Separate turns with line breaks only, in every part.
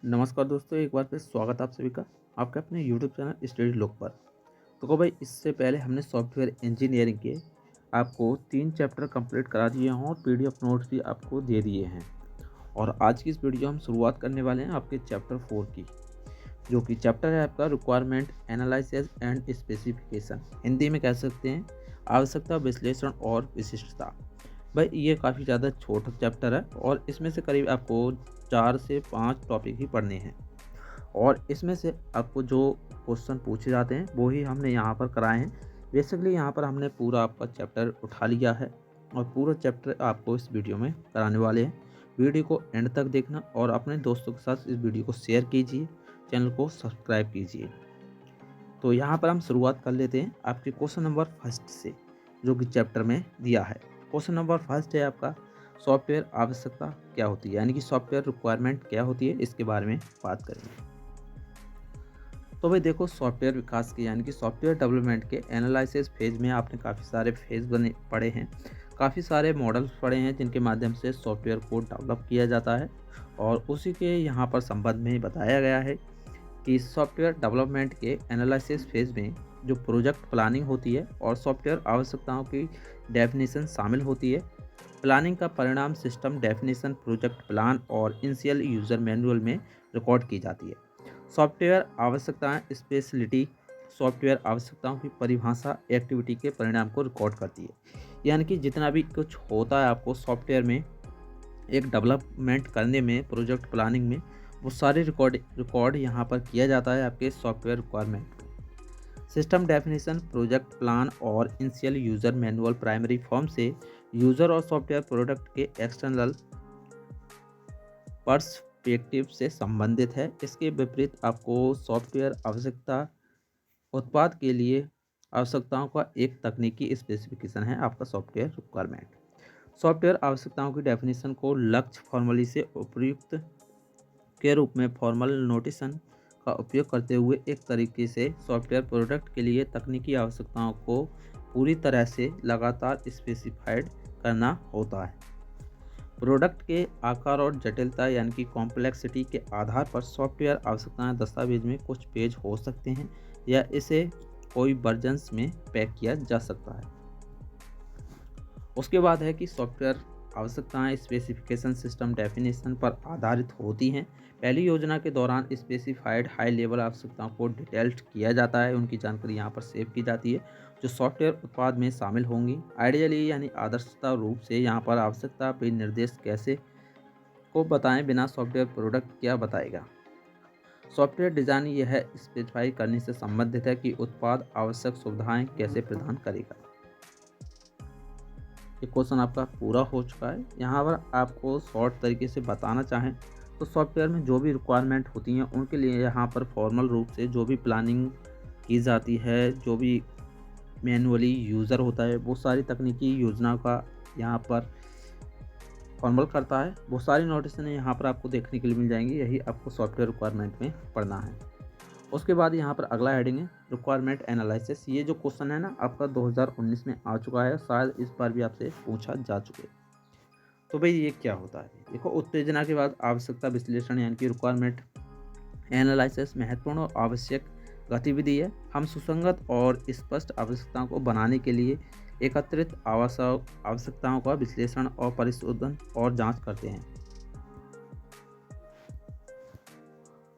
नमस्कार दोस्तों, एक बार फिर स्वागत है आप सभी का आपके अपने यूट्यूब चैनल स्टडी लोक पर। तो भाई, इससे पहले हमने सॉफ्टवेयर इंजीनियरिंग के आपको 3 चैप्टर कंप्लीट करा दिए हैं और पीडीएफ नोट्स भी आपको दे दिए हैं। और आज की इस वीडियो हम शुरुआत करने वाले हैं आपके चैप्टर 4 की, जो कि चैप्टर है आपका requirement analysis and specification. Hindi में कह सकते हैं आवश्यकता विश्लेषण और विशिष्टता। भाई, ये काफ़ी ज़्यादा छोटा चैप्टर है और इसमें से करीब आपको 4 से 5 टॉपिक ही पढ़ने हैं। और इसमें से आपको जो क्वेश्चन पूछे जाते हैं वो ही हमने यहाँ पर कराए हैं। बेसिकली यहाँ पर हमने पूरा आपका चैप्टर उठा लिया है और पूरा चैप्टर आपको इस वीडियो में कराने वाले हैं। वीडियो को एंड तक देखना और अपने दोस्तों के साथ इस वीडियो को शेयर कीजिए, चैनल को सब्सक्राइब कीजिए। तो यहाँ पर हम शुरुआत कर लेते हैं आपके क्वेश्चन नंबर फर्स्ट से, जो कि चैप्टर में दिया है। क्वेश्चन नंबर फर्स्ट है आपका, सॉफ्टवेयर आवश्यकता क्या होती है, यानी कि सॉफ्टवेयर रिक्वायरमेंट क्या होती है, इसके बारे में बात करेंगे। तो भाई देखो, सॉफ्टवेयर विकास के यानी कि सॉफ्टवेयर डेवलपमेंट के एनालिसिस फेज में आपने काफ़ी सारे फेज बने पढ़े हैं, काफ़ी सारे मॉडल्स पढ़े हैं जिनके माध्यम से सॉफ्टवेयर को डेवलप किया जाता है। और उसी के यहाँ पर संबंध में बताया गया है कि सॉफ्टवेयर डेवलपमेंट के एनालिसिस फेज में जो प्रोजेक्ट प्लानिंग होती है और सॉफ्टवेयर आवश्यकताओं की डेफिनेशन शामिल होती है। प्लानिंग का परिणाम सिस्टम डेफिनेशन, प्रोजेक्ट प्लान और इनिशियल यूज़र मैनुअल में रिकॉर्ड की जाती है। सॉफ्टवेयर आवश्यकताएं स्पेशलिटी सॉफ्टवेयर आवश्यकताओं की परिभाषा एक्टिविटी के परिणाम को रिकॉर्ड करती है। यानी कि जितना भी कुछ होता है आपको सॉफ्टवेयर में एक डेवलपमेंट करने में, प्रोजेक्ट प्लानिंग में, वो सारे रिकॉर्ड यहाँ पर किया जाता है आपके सॉफ्टवेयर रिक्वायरमेंट में। सिस्टम डेफिनेशन, प्रोजेक्ट प्लान और initial user manual primary form से यूज़र और सॉफ्टवेयर प्रोडक्ट के एक्सटर्नल पर्सपेक्टिव से संबंधित है। इसके विपरीत आपको सॉफ्टवेयर आवश्यकता उत्पाद के लिए आवश्यकताओं का एक तकनीकी स्पेसिफिकेशन है आपका सॉफ्टवेयर रिक्वायरमेंट। सॉफ्टवेयर आवश्यकताओं की डेफिनेशन को लक्ष्य फॉर्मली से उपयुक्त के रूप में फॉर्मल नोटेशन का उपयोग करते हुए एक तरीके से सॉफ्टवेयर प्रोडक्ट के लिए तकनीकी आवश्यकताओं को पूरी तरह से लगातार स्पेसिफाइड करना होता है। प्रोडक्ट के आकार और जटिलता यानी कि कॉम्प्लेक्सिटी के आधार पर सॉफ्टवेयर आवश्यकताएं दस्तावेज में कुछ पेज हो सकते हैं या इसे कोई वर्जन्स में पैक किया जा सकता है। उसके बाद है कि सॉफ्टवेयर आवश्यकताएं स्पेसिफिकेशन सिस्टम डेफिनेशन पर आधारित होती हैं। पहली योजना के दौरान स्पेसिफाइड हाई लेवल आवश्यकताओं को डिटेल्ड किया जाता है, उनकी जानकारी यहाँ पर सेव की जाती है जो सॉफ्टवेयर उत्पाद में शामिल होंगी। आइडियली यानी आदर्शता रूप से यहाँ पर आवश्यकता विनिर्देश कैसे को बताएं बिना सॉफ्टवेयर प्रोडक्ट क्या बताएगा। सॉफ्टवेयर डिज़ाइन यह स्पेसिफाई करने से संबंधित है कि उत्पाद आवश्यक सुविधाएं कैसे प्रदान करेगा। ये क्वेश्चन आपका पूरा हो चुका है। यहाँ पर आपको शॉर्ट तरीके से बताना चाहें तो सॉफ्टवेयर में जो भी रिक्वायरमेंट होती हैं उनके लिए यहाँ पर फॉर्मल रूप से जो भी प्लानिंग की जाती है, जो भी मैनुअली यूज़र होता है, वो सारी तकनीकी योजना का यहाँ पर फॉर्मल करता है। वो सारी नोटिस यहाँ पर आपको देखने के लिए मिल जाएंगी। यही आपको सॉफ्टवेयर रिक्वायरमेंट में पढ़ना है। उसके बाद यहाँ पर अगला हेडिंग है रिक्वायरमेंट एनालिसिस। ये जो क्वेश्चन है ना आपका 2019 में आ चुका है, शायद इस बार भी आपसे पूछा जा चुके। तो भाई ये क्या होता है, देखो, उत्तेजना के बाद आवश्यकता विश्लेषण यानी कि रिक्वायरमेंट एनालिसिस महत्वपूर्ण और आवश्यक गतिविधि है। हम सुसंगत और स्पष्ट आवश्यकताओं को बनाने के लिए एकत्रित आवश्यकताओं का विश्लेषण और परिशोधन और जांच करते हैं।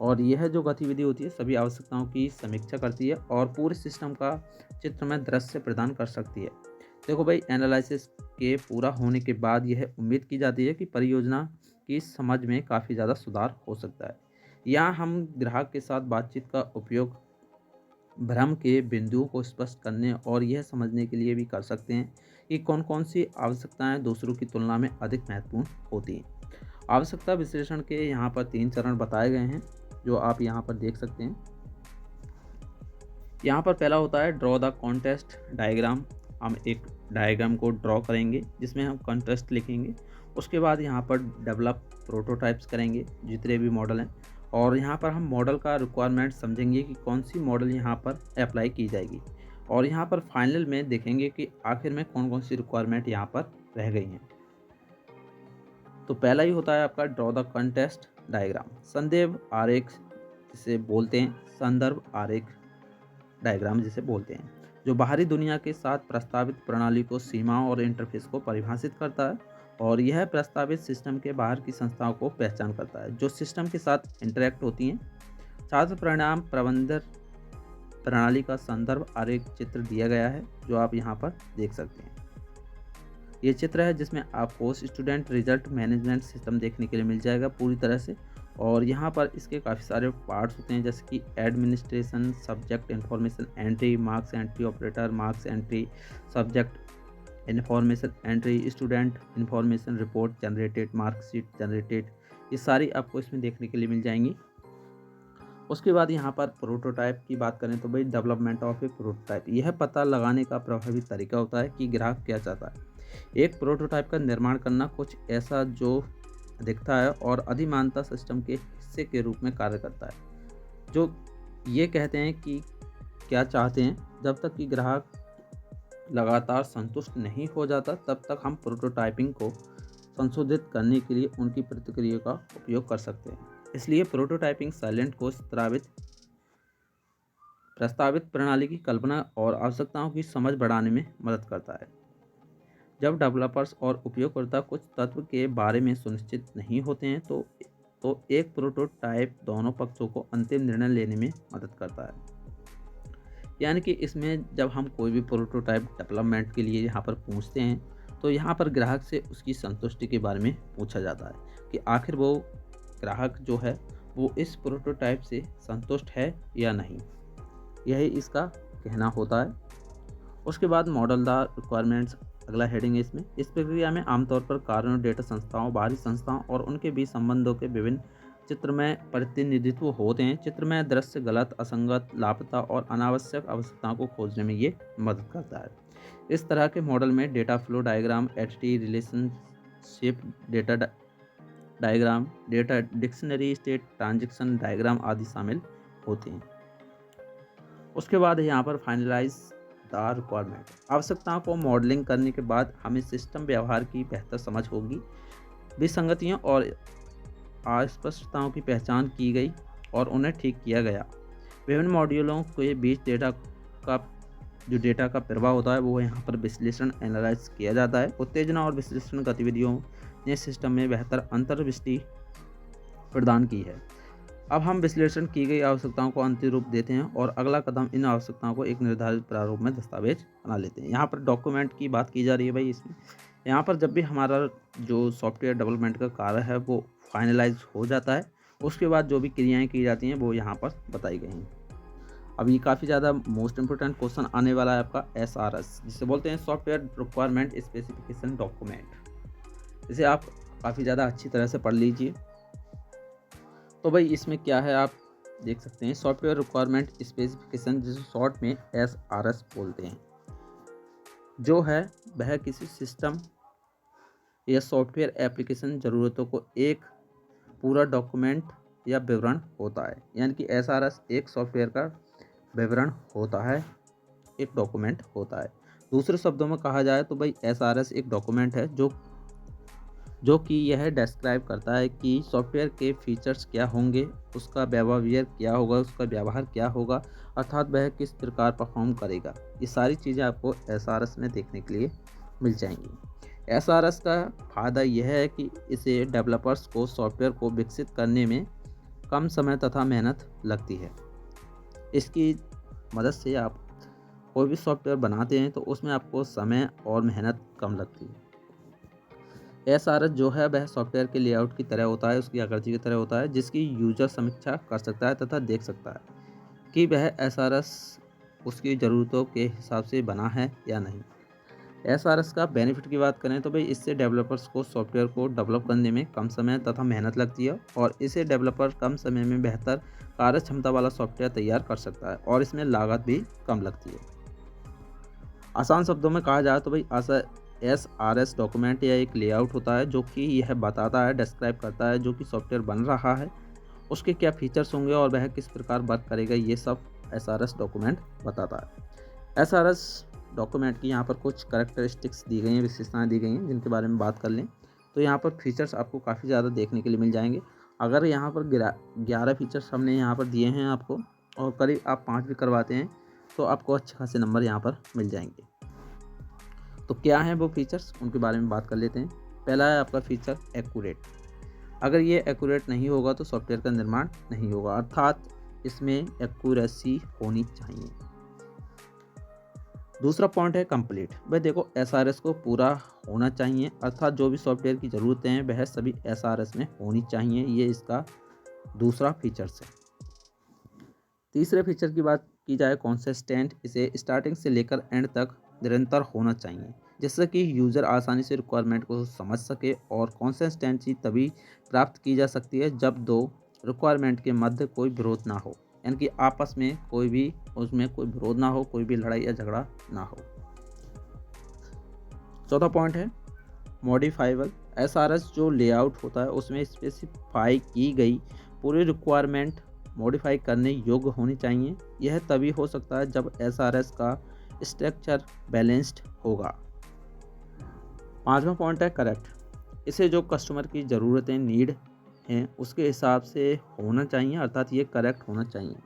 और यह जो गतिविधि होती है सभी आवश्यकताओं की समीक्षा करती है और पूरे सिस्टम का चित्र में दृश्य प्रदान कर सकती है। देखो भाई, एनालिसिस के पूरा होने के बाद यह उम्मीद की जाती है कि परियोजना की समझ में काफ़ी ज़्यादा सुधार हो सकता है। यहाँ हम ग्राहक के साथ बातचीत का उपयोग भ्रम के बिंदुओं को स्पष्ट करने और यह समझने के लिए भी कर सकते हैं कि कौन कौन सी आवश्यकताएं दूसरों की तुलना में अधिक महत्वपूर्ण होती हैं। आवश्यकता विश्लेषण के यहाँ पर 3 चरण बताए गए हैं जो आप यहाँ पर देख सकते हैं। यहाँ पर पहला होता है ड्रॉ द कॉन्टेस्ट डायग्राम। हम एक डायग्राम को ड्रॉ करेंगे जिसमें हम कॉन्टेस्ट लिखेंगे। उसके बाद यहाँ पर डेवलप प्रोटोटाइप्स करेंगे जितने भी मॉडल हैं, और यहाँ पर हम मॉडल का रिक्वायरमेंट समझेंगे कि कौन सी मॉडल यहाँ पर अप्लाई की जाएगी, और यहाँ पर फाइनल में देखेंगे कि आखिर में कौन कौन सी रिक्वायरमेंट यहाँ पर रह गई हैं। तो पहला ही होता है आपका ड्रॉ द कॉन्टेस्ट डायग्राम, संदर्भ आरेख जिसे बोलते हैं, संदर्भ आरेख डायग्राम जिसे बोलते हैं, जो बाहरी दुनिया के साथ प्रस्तावित प्रणाली को, सीमाओं और इंटरफेस को परिभाषित करता है और यह प्रस्तावित सिस्टम के बाहर की संस्थाओं को पहचान करता है जो सिस्टम के साथ इंटरेक्ट होती हैं। छात्र परिणाम प्रबंधन प्रणाली का संदर्भ आरेख चित्र दिया गया है जो आप यहाँ पर देख सकते हैं। ये चित्र है जिसमें आपको स्टूडेंट रिजल्ट मैनेजमेंट सिस्टम देखने के लिए मिल जाएगा पूरी तरह से, और यहाँ पर इसके काफ़ी सारे पार्ट्स होते हैं जैसे कि administration, subject information entry, marks entry operator, marks entry, subject information entry, student information report generated, marksheet generated, ये सारी आपको इसमें देखने के लिए मिल जाएंगी। उसके बाद यहाँ पर प्रोटोटाइप की बात करें तो भाई डेवलपमेंट ऑफ ए प्रोटोटाइप, यह पता लगाने का प्रभावी तरीका होता है कि ग्राहक क्या चाहता है। एक प्रोटोटाइप का निर्माण करना कुछ ऐसा जो दिखता है और अधिमानता सिस्टम के हिस्से के रूप में कार्य करता है, जो ये कहते हैं कि क्या चाहते हैं। जब तक कि ग्राहक लगातार संतुष्ट नहीं हो जाता तब तक हम प्रोटोटाइपिंग को संशोधित करने के लिए उनकी प्रतिक्रिया का उपयोग कर सकते हैं। इसलिए प्रोटोटाइपिंग साइलेंट को प्रस्तावित प्रणाली की कल्पना और आवश्यकताओं की समझ बढ़ाने में मदद करता है। जब डेवलपर्स और उपयोगकर्ता कुछ तत्व के बारे में सुनिश्चित नहीं होते हैं तो एक प्रोटोटाइप दोनों पक्षों को अंतिम निर्णय लेने में मदद करता है। यानी कि इसमें जब हम कोई भी प्रोटोटाइप डेवलपमेंट के लिए यहाँ पर पूछते हैं तो यहाँ पर ग्राहक से उसकी संतुष्टि के बारे में पूछा जाता है कि आखिर वो ग्राहक जो है वो इस प्रोटोटाइप से संतुष्ट है या नहीं, यही इसका कहना होता है। उसके बाद मॉडलदार रिक्वायरमेंट्स अगला हेडिंग है इसमें। इस प्रक्रिया में आमतौर पर कारणों, डेटा संस्थाओं, बाहरी संस्थाओं और उनके बीच संबंधों के विभिन्न चित्रमय प्रतिनिधित्व होते हैं। चित्रमय दृश्य गलत, असंगत, लापता और अनावश्यक आवश्यकताओं को खोजने में ये मदद करता है। इस तरह के मॉडल में data flow diagram, entity relationship data diagram, data dictionary, state transaction diagram आदि शामिल होते हैं। उसके बाद यहाँ पर फाइनलाइज द रिक्वायरमेंट, आवश्यकताओं को मॉडलिंग करने के बाद हमें सिस्टम व्यवहार की बेहतर समझ होगी। विसंगतियों और अस्पष्टताओं की पहचान की गई और उन्हें ठीक किया गया। विभिन्न मॉड्यूलों के बीच डेटा का प्रवाह होता है वो यहाँ पर विश्लेषण एनालाइज किया जाता है। उत्तेजना और विश्लेषण गतिविधियों ने सिस्टम में बेहतर अंतर्दृष्टि प्रदान की है। अब हम विश्लेषण की गई आवश्यकताओं को अंतिम रूप देते हैं और अगला कदम इन आवश्यकताओं को एक निर्धारित प्रारूप में दस्तावेज बना लेते हैं। यहाँ पर डॉक्यूमेंट की बात की जा रही है भाई इसमें। यहाँ पर जब भी हमारा जो सॉफ्टवेयर डेवलपमेंट का कार्य है वो फाइनलाइज हो जाता है, उसके बाद जो भी क्रियाएं की जाती हैं वो यहाँ पर बताई गई हैं। अब ये काफ़ी ज़्यादा मोस्ट इंपोर्टेंट क्वेश्चन आने वाला है आपका SRS, जिसे बोलते हैं सॉफ्टवेयर रिक्वायरमेंट स्पेसिफिकेशन डॉक्यूमेंट। इसे आप काफ़ी ज़्यादा अच्छी तरह से पढ़ लीजिए। तो भाई इसमें क्या है आप देख सकते हैं, सॉफ्टवेयर रिक्वायरमेंट स्पेसिफिकेशन जिसे शॉर्ट में SRS बोलते हैं, जो है वह किसी सिस्टम या सॉफ्टवेयर एप्लीकेशन ज़रूरतों को एक पूरा डॉक्यूमेंट या विवरण होता है। यानी कि SRS एक सॉफ्टवेयर का विवरण होता है, एक डॉक्यूमेंट होता है। दूसरे शब्दों में कहा जाए तो भाई SRS एक डॉक्यूमेंट है जो कि यह डिस्क्राइब करता है कि सॉफ्टवेयर के फीचर्स क्या होंगे, उसका बिहेवियर क्या होगा, उसका व्यवहार क्या होगा, अर्थात वह किस प्रकार परफॉर्म करेगा। ये सारी चीज़ें आपको SRS में देखने के लिए मिल जाएंगी। SRS का फ़ायदा यह है कि इसे डेवलपर्स को सॉफ्टवेयर को विकसित करने में कम समय तथा मेहनत लगती है। इसकी मदद से आप कोई भी सॉफ्टवेयर बनाते हैं तो उसमें आपको समय और मेहनत कम लगती है। SRS जो है वह सॉफ्टवेयर के लेआउट की तरह होता है, उसकी आकृति की तरह होता है, जिसकी यूजर समीक्षा कर सकता है तथा देख सकता है कि वह SRS उसकी ज़रूरतों के हिसाब से बना है या नहीं। SRS का बेनिफिट की बात करें तो भाई इससे डेवलपर्स को सॉफ्टवेयर को डेवलप करने में कम समय तथा मेहनत लगती है और इसे डेवलपर कम समय में बेहतर कार्य क्षमता वाला सॉफ्टवेयर तैयार कर सकता है और इसमें लागत भी कम लगती है। आसान शब्दों में कहा जाए तो भाई SRS डॉक्यूमेंट या एक लेआउट होता है जो कि यह बताता है, डिस्क्राइब करता है जो कि सॉफ्टवेयर बन रहा है, उसके क्या फीचर्स होंगे और वह किस प्रकार वर्क करेगा, ये सब SRS डॉक्यूमेंट बताता है। SRS डॉक्यूमेंट की यहाँ पर कुछ करैक्टरिस्टिक्स दी गई हैं, विशेषताएं दी गई हैं, जिनके बारे में बात कर लें तो यहाँ पर फीचर्स आपको काफ़ी ज़्यादा देखने के लिए मिल जाएंगे। अगर यहाँ पर 11 फीचर्स हमने यहाँ पर दिए हैं आपको और करीब आप 5 भी करवाते हैं तो आपको अच्छे खासे नंबर यहाँ पर मिल जाएंगे। तो क्या हैं वो फीचर्स, उनके बारे में बात कर लेते हैं। पहला है आपका फीचर एक्यूरेट। अगर ये एक्यूरेट नहीं होगा तो सॉफ्टवेयर का निर्माण नहीं होगा, अर्थात इसमें एक्यूरेसी होनी चाहिए। दूसरा पॉइंट है कंप्लीट। भाई देखो एसआरएस को पूरा होना चाहिए, अर्थात जो भी सॉफ्टवेयर की ज़रूरतें हैं वह सभी एसआरएस में होनी चाहिए। ये इसका दूसरा फीचर्स है। तीसरे फीचर की बात की जाए कंसिस्टेंट, इसे स्टार्टिंग से लेकर एंड तक निरंतर होना चाहिए जिससे कि यूज़र आसानी से रिक्वायरमेंट को समझ सके। और कंसिस्टेंसी तभी प्राप्त की जा सकती है जब दो रिक्वायरमेंट के मध्य कोई विरोध ना हो, यानी कि आपस में कोई भी उसमें कोई विरोध ना हो, कोई भी लड़ाई या झगड़ा ना हो। चौथा पॉइंट है मॉडिफाइबल। एसआरएस जो लेआउट होता है उसमें स्पेसिफाई की गई पूरी रिक्वायरमेंट मॉडिफाई करने योग्य होनी चाहिए। यह तभी हो सकता है जब एसआरएस का स्ट्रक्चर बैलेंस्ड होगा। पांचवा पॉइंट है करेक्ट। इसे जो कस्टमर की ज़रूरतें नीड हैं उसके हिसाब से होना चाहिए, अर्थात ये करेक्ट होना चाहिए।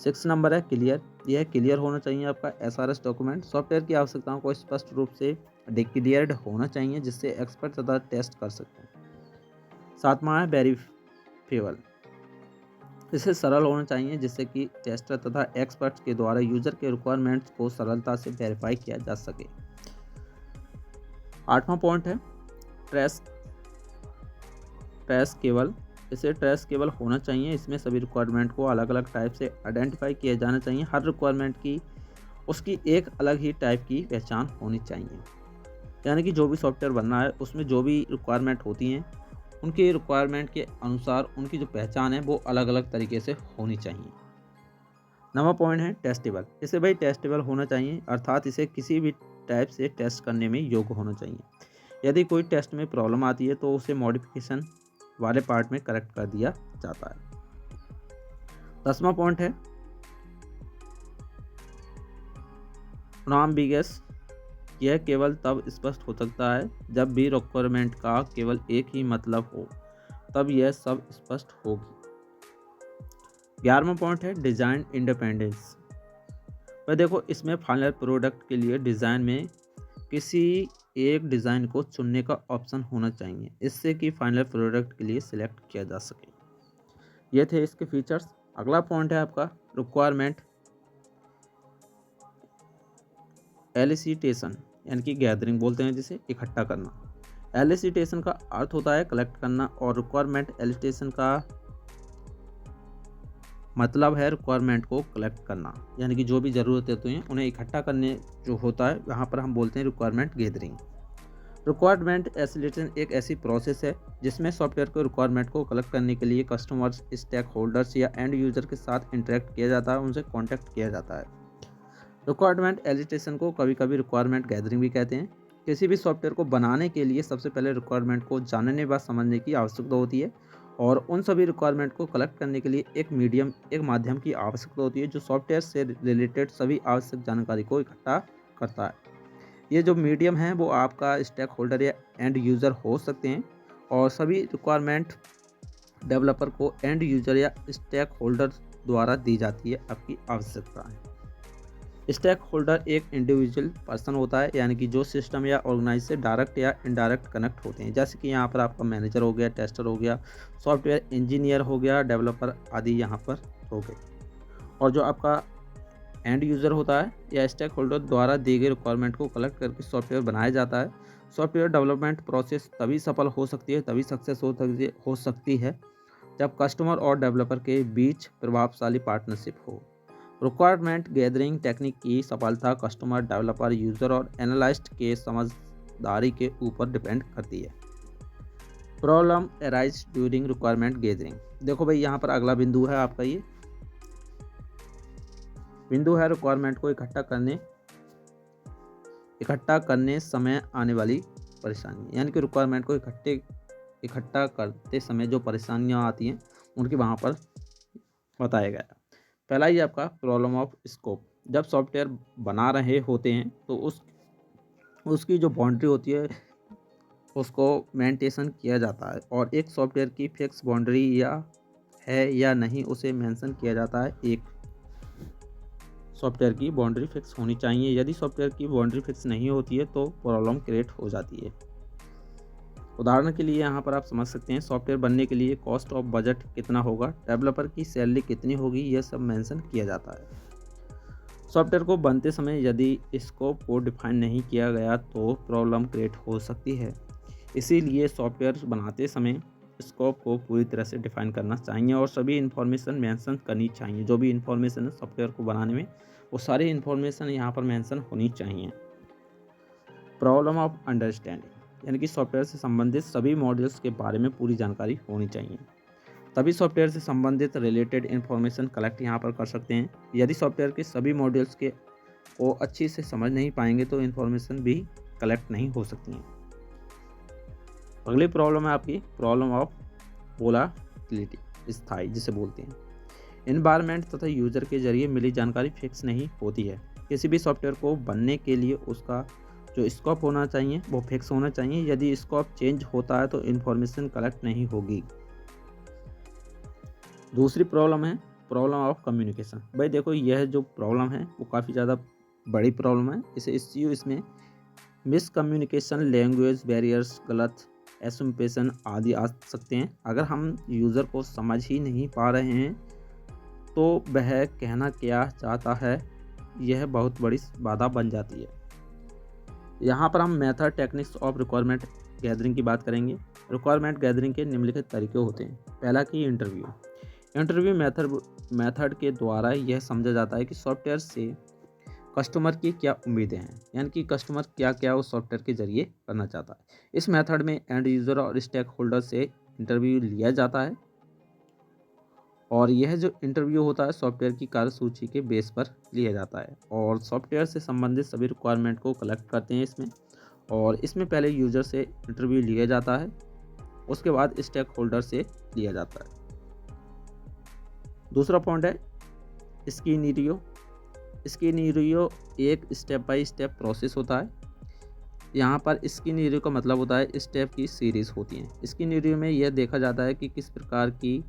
6 नंबर है क्लियर। यह क्लियर होना चाहिए आपका एसआरएस डॉक्यूमेंट सॉफ्टवेयर की आवश्यकताओं को स्पष्ट रूप से डिक्लेयर्ड होना चाहिए जिससे एक्सपर्ट तथा टेस्ट कर सकते हैं। सातवां है वेरीफेबल। इसे सरल होना चाहिए जिससे कि टेस्टर तथा एक्सपर्ट्स के द्वारा यूजर के रिक्वायरमेंट्स को सरलता से वेरीफाई किया जा सके। आठवां पॉइंट है ट्रेस केबल। इसे ट्रेस केबल होना चाहिए। इसमें सभी रिक्वायरमेंट को अलग अलग टाइप से आइडेंटिफाई किया जाना चाहिए। हर रिक्वायरमेंट की उसकी एक अलग ही टाइप की पहचान होनी चाहिए, यानी कि जो भी सॉफ्टवेयर बनना है उसमें जो भी रिक्वायरमेंट होती हैं उनके रिक्वायरमेंट के अनुसार उनकी जो पहचान है वो अलग अलग तरीके से होनी चाहिए। नवा पॉइंट है टेस्टेबल। इसे भाई टेस्टेबल होना चाहिए, अर्थात इसे किसी भी टाइप से टेस्ट करने में योग्य होना चाहिए। यदि कोई टेस्ट में प्रॉब्लम आती है तो उसे मॉडिफिकेशन वाले पार्ट में करेक्ट कर दिया जाता है। 10वां पॉइंट है अनएम्बिगस। यह केवल तब स्पष्ट हो सकता है जब भी रिक्वायरमेंट का केवल एक ही मतलब हो, तब यह सब स्पष्ट होगी। 11वां पॉइंट है डिज़ाइन इंडिपेंडेंस। पर देखो इसमें फाइनल प्रोडक्ट के लिए डिज़ाइन में किसी एक डिज़ाइन को चुनने का ऑप्शन होना चाहिए, इससे कि फाइनल प्रोडक्ट के लिए सिलेक्ट किया जा सके। ये थे इसके फीचर्स। अगला पॉइंट है आपका रिक्वायरमेंट एलिसिटेशन, यानी कि गैदरिंग बोलते हैं जिसे, इकट्ठा करना। एलिसिटेशन का अर्थ होता है कलेक्ट करना और रिक्वायरमेंट एलिसिटेशन का मतलब है रिक्वायरमेंट को कलेक्ट करना, यानी कि जो भी ज़रूरतें होती हैं उन्हें इकट्ठा करने जो होता है वहाँ पर हम बोलते हैं रिक्वायरमेंट गैदरिंग। रिक्वायरमेंट एसिलेशन एक ऐसी प्रोसेस है जिसमें सॉफ्टवेयर को रिक्वायरमेंट को कलेक्ट करने के लिए कस्टमर्स, स्टेक होल्डर्स या एंड यूजर के साथ इंटरेक्ट किया जाता है, उनसे कॉन्टैक्ट किया जाता है। रिक्वायरमेंट एजिटेशन को कभी कभी रिक्वायरमेंट गैदरिंग भी कहते हैं। किसी भी सॉफ्टवेयर को बनाने के लिए सबसे पहले रिक्वायरमेंट को जानने व समझने की आवश्यकता होती है और उन सभी रिक्वायरमेंट को कलेक्ट करने के लिए एक माध्यम की आवश्यकता होती है जो सॉफ्टवेयर से रिलेटेड सभी आवश्यक जानकारी को इकट्ठा करता है। ये जो मीडियम है वो आपका स्टेक होल्डर या एंड यूज़र हो सकते हैं और सभी रिक्वायरमेंट डेवलपर को एंड यूज़र या स्टेक होल्डर द्वारा दी जाती है आपकी आवश्यकता है। स्टेक होल्डर एक इंडिविजुअल पर्सन होता है, यानी कि जो सिस्टम या ऑर्गेनाइज से डायरेक्ट या इनडायरेक्ट कनेक्ट होते हैं, जैसे कि यहाँ पर आपका मैनेजर हो गया, टेस्टर हो गया, सॉफ्टवेयर इंजीनियर हो गया, डेवलपर आदि यहाँ पर हो गए। और जो आपका एंड यूज़र होता है या स्टेक होल्डर द्वारा दी गई रिक्वायरमेंट को कलेक्ट करके सॉफ्टवेयर बनाया जाता है। सॉफ्टवेयर डेवलपमेंट प्रोसेस तभी सफल हो सकती है, तभी सक्सेस हो सकती है जब कस्टमर और डेवलपर के बीच प्रभावशाली पार्टनरशिप हो। रिक्वायरमेंट गैदरिंग टेक्निक की सफलता कस्टमर, डेवलपर, यूज़र और एनालिस्ट के समझदारी के ऊपर डिपेंड करती है। Problem arise during requirement gathering. देखो भाई यहाँ पर अगला बिंदु है आपका, ये बिंदु है रिक्वायरमेंट को इकट्ठा करने समय आने वाली परेशानी, यानी कि रिक्वायरमेंट को इकट्ठा करते समय जो परेशानियाँ आती हैं उनकी वहाँ पर बताया गया। पहला ही आपका प्रॉब्लम ऑफ स्कोप। जब सॉफ्टवेयर बना रहे होते हैं तो उसकी जो बाउंड्री होती है उसको मेंटेन किया जाता है और एक सॉफ्टवेयर की फिक्स बाउंड्री या नहीं उसे मेंशन किया जाता है। एक सॉफ्टवेयर की बाउंड्री फिक्स होनी चाहिए। यदि सॉफ्टवेयर की बाउंड्री फिक्स नहीं होती है तो प्रॉब्लम क्रिएट हो जाती है। उदाहरण के लिए यहाँ पर आप समझ सकते हैं, सॉफ्टवेयर बनने के लिए कॉस्ट ऑफ बजट कितना होगा, डेवलपर की सैलरी कितनी होगी, यह सब मेंशन किया जाता है। सॉफ्टवेयर को बनते समय यदि स्कोप को डिफाइन नहीं किया गया तो प्रॉब्लम क्रिएट हो सकती है। इसीलिए सॉफ्टवेयर बनाते समय स्कोप को पूरी तरह से डिफाइन करना चाहिए और सभी इन्फॉर्मेशन मेंशन करनी चाहिए। जो भी इन्फॉर्मेशन है सॉफ्टवेयर को बनाने में, वो सारी इन्फॉर्मेशन यहाँ पर मेंशन होनी चाहिए। प्रॉब्लम ऑफ अंडरस्टैंडिंग, यानी कि सॉफ्टवेयर से संबंधित सभी मॉड्यूल्स के बारे में पूरी जानकारी होनी चाहिए, तभी सॉफ्टवेयर से संबंधित रिलेटेड इन्फॉर्मेशन कलेक्ट यहाँ पर कर सकते हैं। यदि सॉफ्टवेयर के सभी मॉड्यूल्स को अच्छी से समझ नहीं पाएंगे तो इन्फॉर्मेशन भी कलेक्ट नहीं हो सकती हैं। अगली प्रॉब्लम है आपकी प्रॉब्लम ऑफ वोलाटिलिटी, स्थायी जिसे बोलते हैं। एनवायरनमेंट तथा यूजर के जरिए मिली जानकारी फिक्स नहीं होती है। किसी भी सॉफ्टवेयर को बनने के लिए उसका जो स्कोप होना चाहिए वो फिक्स होना चाहिए। यदि स्कोप चेंज होता है तो इन्फॉर्मेशन कलेक्ट नहीं होगी। दूसरी प्रॉब्लम है प्रॉब्लम ऑफ कम्युनिकेशन। भाई देखो, यह जो प्रॉब्लम है वो काफ़ी ज़्यादा बड़ी प्रॉब्लम है। इसमें मिसकम्युनिकेशन, लैंग्वेज बैरियर्स, गलत एसम्पशन आदि आ सकते हैं। अगर हम यूज़र को समझ ही नहीं पा रहे हैं तो वह कहना क्या चाहता है, यह बहुत बड़ी बाधा बन जाती है। यहाँ पर हम method techniques of requirement gathering की बात करेंगे। रिक्वायरमेंट गैदरिंग के निम्नलिखित तरीके होते हैं। पहला कि इंटरव्यू मेथड के द्वारा यह समझा जाता है कि सॉफ्टवेयर से कस्टमर की क्या उम्मीदें हैं, यानी कि कस्टमर क्या क्या उस सॉफ्टवेयर के जरिए करना चाहता है। इस मेथड में एंड यूज़र और स्टेक होल्डर से इंटरव्यू लिया जाता है और यह जो इंटरव्यू होता है सॉफ्टवेयर की कार्यसूची के बेस पर लिया जाता है और सॉफ्टवेयर से संबंधित सभी रिक्वायरमेंट को कलेक्ट करते हैं इसमें। और इसमें पहले यूज़र से इंटरव्यू लिया जाता है, उसके बाद स्टेक होल्डर से लिया जाता है। दूसरा पॉइंट है स्कीनिरियो एक स्टेप बाय स्टेप प्रोसेस होता है। यहाँ पर स्कीनिरियो का मतलब होता है स्टेप की सीरीज़ होती हैं। स्कीनिरियो में यह देखा जाता है कि किस प्रकार की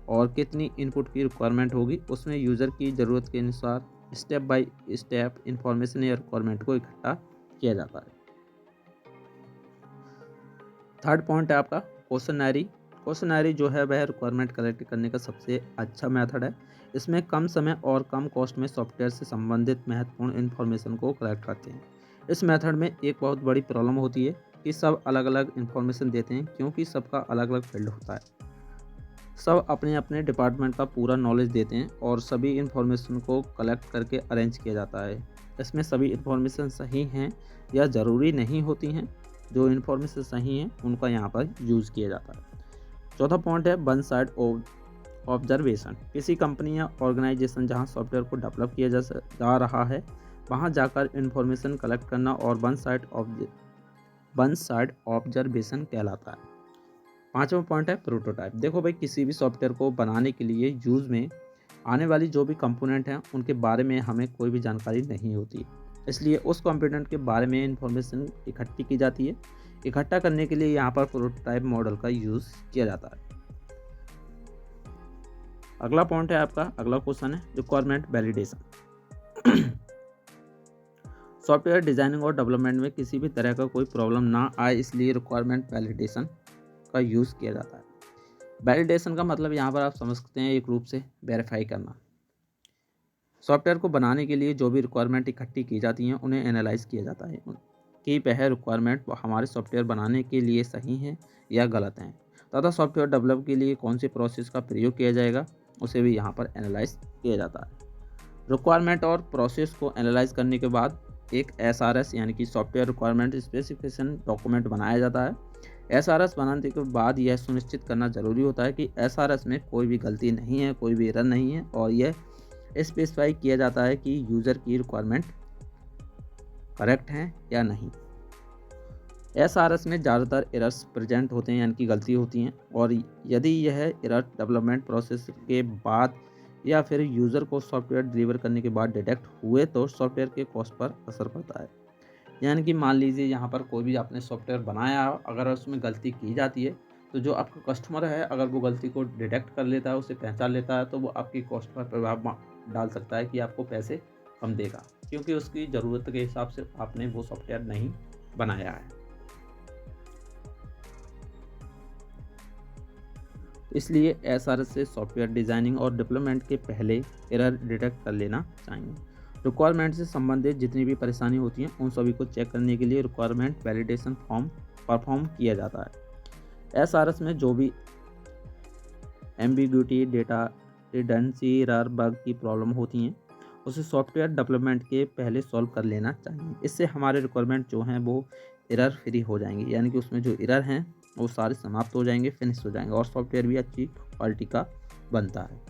और कितनी इनपुट की रिक्वायरमेंट होगी। उसमें यूज़र की ज़रूरत के अनुसार स्टेप बाय स्टेप इंफॉर्मेशन या रिक्वायरमेंट को इकट्ठा किया जाता है। थर्ड पॉइंट है आपका क्वेश्चनरी जो है वह रिक्वायरमेंट कलेक्ट करने का सबसे अच्छा मेथड है। इसमें कम समय और कम कॉस्ट में सॉफ्टवेयर से संबंधित महत्वपूर्ण इन्फॉर्मेशन को कलेक्ट करते हैं। इस मेथड में एक बहुत बड़ी प्रॉब्लम होती है कि सब अलग अलग इन्फॉर्मेशन देते हैं, क्योंकि सबका अलग अलग फील्ड होता है। सब अपने अपने डिपार्टमेंट का पूरा नॉलेज देते हैं और सभी इन्फॉर्मेशन को कलेक्ट करके अरेंज किया जाता है। इसमें सभी इन्फॉर्मेशन सही हैं या ज़रूरी नहीं होती हैं। जो इन्फॉर्मेशन सही हैं उनका यहाँ पर यूज़ किया जाता है। चौथा पॉइंट है वन साइड ऑब्जर्वेशन। किसी कंपनी या ऑर्गेनाइजेशन जहाँ सॉफ्टवेयर को डेवलप किया जा रहा है वहाँ जाकर इन्फॉर्मेशन कलेक्ट करना और वन साइड ऑब्जर्वेशन कहलाता है। पांचवा पॉइंट है प्रोटोटाइप। देखो भाई, किसी भी सॉफ्टवेयर को बनाने के लिए यूज़ में आने वाली जो भी कंपोनेंट हैं उनके बारे में हमें कोई भी जानकारी नहीं होती, इसलिए उस कंपोनेंट के बारे में इंफॉर्मेशन इकट्ठी की जाती है। इकट्ठा करने के लिए यहाँ पर प्रोटोटाइप मॉडल का यूज़ किया जाता है। अगला पॉइंट है आपका, अगला क्वेश्चन है रिक्वायरमेंट वैलिडेशन। सॉफ्टवेयर डिजाइनिंग और डेवलपमेंट में किसी भी तरह का कोई प्रॉब्लम ना आए, इसलिए रिक्वायरमेंट वैलिडेशन का यूज़ किया जाता है। वैलिडेशन का मतलब यहाँ पर आप समझ सकते हैं एक रूप से वेरीफाई करना। सॉफ्टवेयर को बनाने के लिए जो भी रिक्वायरमेंट इकट्ठी की जाती हैं उन्हें एनालाइज किया जाता है कि वह रिक्वायरमेंट हमारे सॉफ्टवेयर बनाने के लिए सही हैं या गलत हैं, तथा सॉफ्टवेयर डेवलप के लिए कौन से प्रोसेस का प्रयोग किया जाएगा उसे भी यहाँ पर एनालाइज किया जाता है। रिक्वायरमेंट और प्रोसेस को एनालाइज करने के बाद एक SRS यानी कि सॉफ्टवेयर रिक्वायरमेंट स्पेसिफिकेशन डॉक्यूमेंट बनाया जाता है। SRS बनाने के बाद यह सुनिश्चित करना जरूरी होता है कि SRS में कोई भी गलती नहीं है, कोई भी एरर नहीं है और यह स्पेसिफाई किया जाता है कि यूज़र की रिक्वायरमेंट करेक्ट हैं या नहीं। SRS में ज़्यादातर एरर्स प्रेजेंट होते हैं, यानी कि गलती होती हैं, और यदि यह एरर डेवलपमेंट प्रोसेस के बाद या फिर यूज़र को सॉफ्टवेयर डिलीवर करने के बाद डिटेक्ट हुए तो सॉफ्टवेयर के कॉस्ट पर असर पड़ता है। यानी कि मान लीजिए यहाँ पर कोई भी आपने सॉफ्टवेयर बनाया, अगर उसमें गलती की जाती है तो जो आपका कस्टमर है, अगर वो गलती को डिटेक्ट कर लेता है, उसे पहचान लेता है, तो वो आपकी कॉस्ट पर प्रभाव डाल सकता है कि आपको पैसे कम देगा, क्योंकि उसकी ज़रूरत के हिसाब से आपने वो सॉफ्टवेयर नहीं बनाया है। इसलिए एसआरएस से सॉफ्टवेयर डिज़ाइनिंग और डेवलपमेंट के पहले एरर डिटेक्ट कर लेना चाहिए। रिक्वायरमेंट से संबंधित जितनी भी परेशानी होती हैं, उन सभी को चेक करने के लिए रिक्वायरमेंट वैलिडेशन फॉर्म परफॉर्म किया जाता है। एसआरएस में जो भी ambiguity, data redundancy, error, bug की प्रॉब्लम होती हैं, उसे सॉफ्टवेयर डेवलपमेंट के पहले सॉल्व कर लेना चाहिए। इससे हमारे रिक्वायरमेंट जो हैं वो एरर फ्री हो जाएंगे, यानी कि उसमें जो एरर हैं वो सारे समाप्त हो जाएंगे, फिनिश हो जाएंगे, और सॉफ्टवेयर भी अच्छी क्वालिटी का बनता है।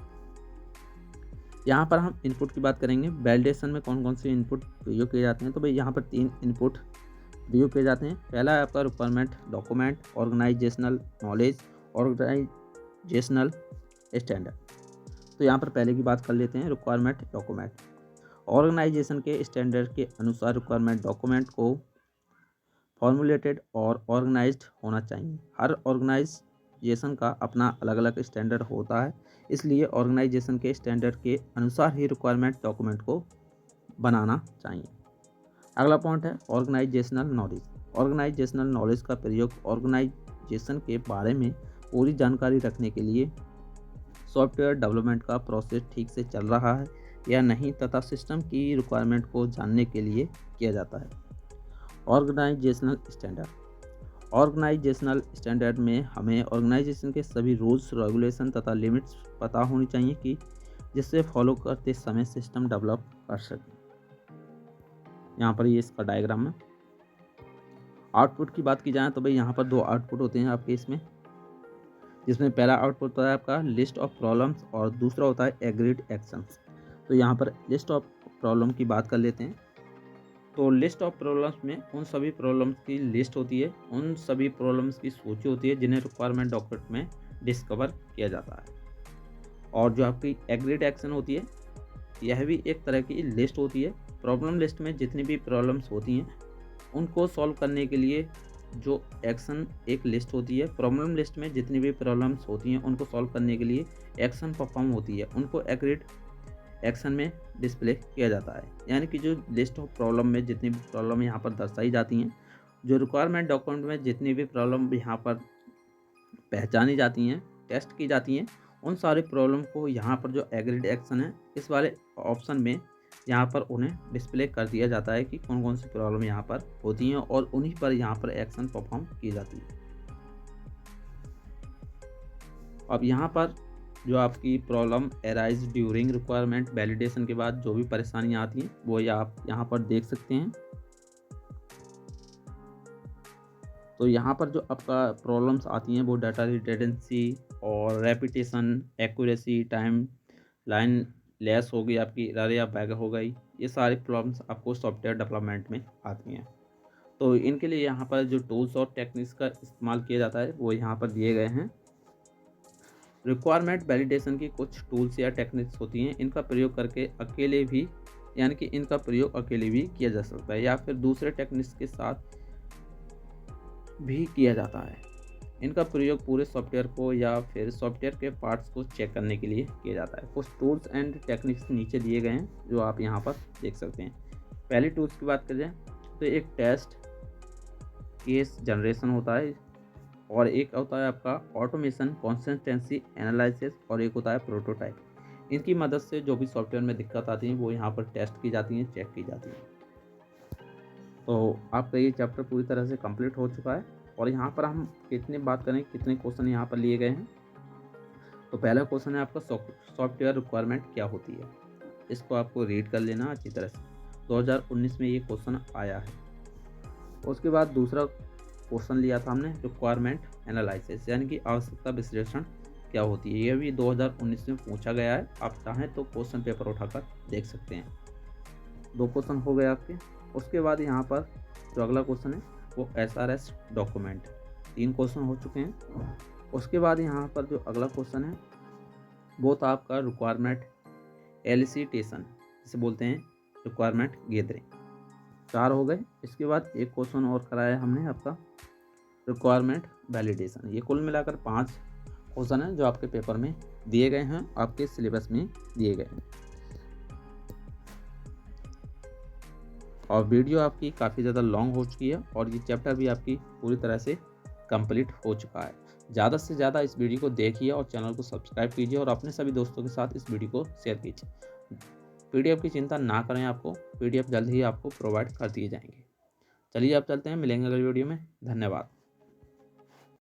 यहाँ पर हम इनपुट की बात करेंगे। वैलिडेशन में कौन कौन से इनपुट प्रयोग किए जाते हैं, तो भाई यहाँ पर 3 इनपुट प्रयोग किए जाते हैं। पहला है आपका requirement document, organisational knowledge, organisational standard. तो यहाँ पर पहले की बात कर लेते हैं, रिक्वायरमेंट डॉक्यूमेंट। ऑर्गेनाइजेशन के स्टैंडर्ड के अनुसार रिक्वायरमेंट डॉक्यूमेंट को फॉर्मुलेटेड और ऑर्गेनाइज्ड होना चाहिए। हर ऑर्गेनाइजेशन का अपना अलग अलग स्टैंडर्ड होता है, इसलिए ऑर्गेनाइजेशन के स्टैंडर्ड के अनुसार ही रिक्वायरमेंट डॉक्यूमेंट को बनाना चाहिए। अगला पॉइंट है ऑर्गेनाइजेशनल नॉलेज। ऑर्गेनाइजेशनल नॉलेज का प्रयोग ऑर्गेनाइजेशन के बारे में पूरी जानकारी रखने के लिए, सॉफ्टवेयर डेवलपमेंट का प्रोसेस ठीक से चल रहा है या नहीं तथा सिस्टम की रिक्वायरमेंट को जानने के लिए किया जाता है। Organisational standard. ऑर्गेनाइजेशनल स्टैंडर्ड में हमें ऑर्गेनाइजेशन के सभी रूल्स, रेगुलेशन तथा लिमिट्स पता होनी चाहिए कि जिससे फॉलो करते समय सिस्टम डेवलप कर सके। यहाँ पर ये इसका डायग्राम है। आउटपुट की बात की जाए तो भाई यहाँ पर 2 आउटपुट होते हैं आपके इसमें, जिसमें पहला आउटपुट होता है आपका लिस्ट ऑफ प्रॉब्लम्स और दूसरा होता है एग्रीड एक्शंस। तो यहाँ पर लिस्ट ऑफ प्रॉब्लम की बात कर लेते हैं। तो लिस्ट ऑफ प्रॉब्लम्स में उन सभी प्रॉब्लम्स की लिस्ट होती है, उन सभी प्रॉब्लम्स की सूची होती है जिन्हें रिक्वायरमेंट डॉक्यूमेंट में डिस्कवर किया जाता है। और जो आपकी एग्रीड एक्शन होती है, यह भी एक तरह की लिस्ट होती है। प्रॉब्लम लिस्ट में जितनी भी प्रॉब्लम्स होती हैं उनको सॉल्व करने के लिए जो एक्शन एक लिस्ट होती है, प्रॉब्लम लिस्ट में जितनी भी प्रॉब्लम्स होती हैं उनको सॉल्व करने के लिए एक्शन परफॉर्म होती है, उनको एग्रीड एक्शन में डिस्प्ले किया जाता है। यानी कि जो लिस्ट ऑफ प्रॉब्लम में जितनी भी प्रॉब्लम यहाँ पर दर्शाई जाती हैं, जो रिक्वायरमेंट डॉक्यूमेंट में जितनी भी प्रॉब्लम यहाँ पर पहचानी जाती हैं, टेस्ट की जाती हैं, उन सारे प्रॉब्लम को यहाँ पर जो एग्रीड एक्शन है, इस वाले ऑप्शन में यहाँ पर उन्हें डिस्प्ले कर दिया जाता है कि कौन कौन सी प्रॉब्लम यहाँ पर होती हैं और उन्हीं पर यहाँ पर एक्शन परफॉर्म की जाती है। अब यहाँ पर जो आपकी problem arise during requirement validation के बाद जो भी परेशानियाँ आती हैं वो आप यहाँ पर देख सकते हैं। तो यहाँ पर जो आपका प्रॉब्लम्स आती हैं वो डाटा रिडंडेंसी और repetition, accuracy, time line less हो गई, आपकी एरर या बैग हो गई, ये सारी प्रॉब्लम्स आपको सॉफ्टवेयर डेवलपमेंट में आती हैं। तो इनके लिए यहाँ पर जो टूल्स और टेक्निक्स का इस्तेमाल किया जाता है वो यहाँ पर दिए गए हैं। रिक्वायरमेंट वैलिडेशन की कुछ टूल्स या टेक्निक्स होती हैं, इनका प्रयोग करके अकेले भी, यानी कि इनका प्रयोग अकेले भी किया जा सकता है या फिर दूसरे टेक्निक्स के साथ भी किया जाता है। इनका प्रयोग पूरे सॉफ्टवेयर को या फिर सॉफ्टवेयर के पार्ट्स को चेक करने के लिए किया जाता है। कुछ टूल्स एंड टेक्निक्स नीचे दिए गए हैं जो आप यहाँ पर देख सकते हैं। पहले टूल्स की बात करें तो एक टेस्ट केस जनरेशन होता है, और एक होता है आपका ऑटोमेशन, कंसिस्टेंसी एनालिसिस, और एक होता है प्रोटोटाइप। इनकी मदद से जो भी सॉफ्टवेयर में दिक्कत आती है वो यहाँ पर टेस्ट की जाती हैं, चेक की जाती है। तो आपका ये चैप्टर पूरी तरह से कंप्लीट हो चुका है। और यहाँ पर हम कितनी बात करें, कितने क्वेश्चन यहाँ पर लिए गए हैं। तो पहला क्वेश्चन है आपका सॉफ्टवेयर रिक्वायरमेंट क्या होती है। इसको आपको रीड कर लेना अच्छी तरह से, 2019 में ये क्वेश्चन आया है। उसके बाद दूसरा क्वेश्चन लिया था हमने रिक्वायरमेंट एनालिसिस, यानी कि आवश्यकता विश्लेषण क्या होती है। यह भी 2019 में पूछा गया है, आप चाहें तो क्वेश्चन पेपर उठाकर देख सकते हैं। 2 क्वेश्चन हो गए आपके। उसके बाद यहाँ पर जो अगला क्वेश्चन है वो एसआरएस डॉक्यूमेंट, 3 क्वेश्चन हो चुके हैं। उसके बाद यहाँ पर जो अगला क्वेश्चन है वो था आपका रिक्वायरमेंट एलिसिटेशन, जिसे बोलते हैं रिक्वायरमेंट गैदरिंग। 4 हो गए। इसके बाद एक क्वेश्चन और कराया हमने आपका रिक्वायरमेंट वैलिडेशन। ये कुल मिलाकर 5 क्वेश्चन हैं जो आपके पेपर में दिए गए हैं, आपके सिलेबस में दिए गए हैं। और वीडियो आपकी काफ़ी ज़्यादा लॉन्ग हो चुकी है और ये चैप्टर भी आपकी पूरी तरह से कंप्लीट हो चुका है। ज़्यादा से ज़्यादा इस वीडियो को देखिए और चैनल को सब्सक्राइब कीजिए और अपने सभी दोस्तों के साथ इस वीडियो को शेयर कीजिए। पीडीएफ की चिंता ना करें, आपको पीडीएफ जल्द ही आपको प्रोवाइड कर दिए जाएंगे। चलिए अब चलते हैं, मिलेंगे अगली वीडियो में। धन्यवाद।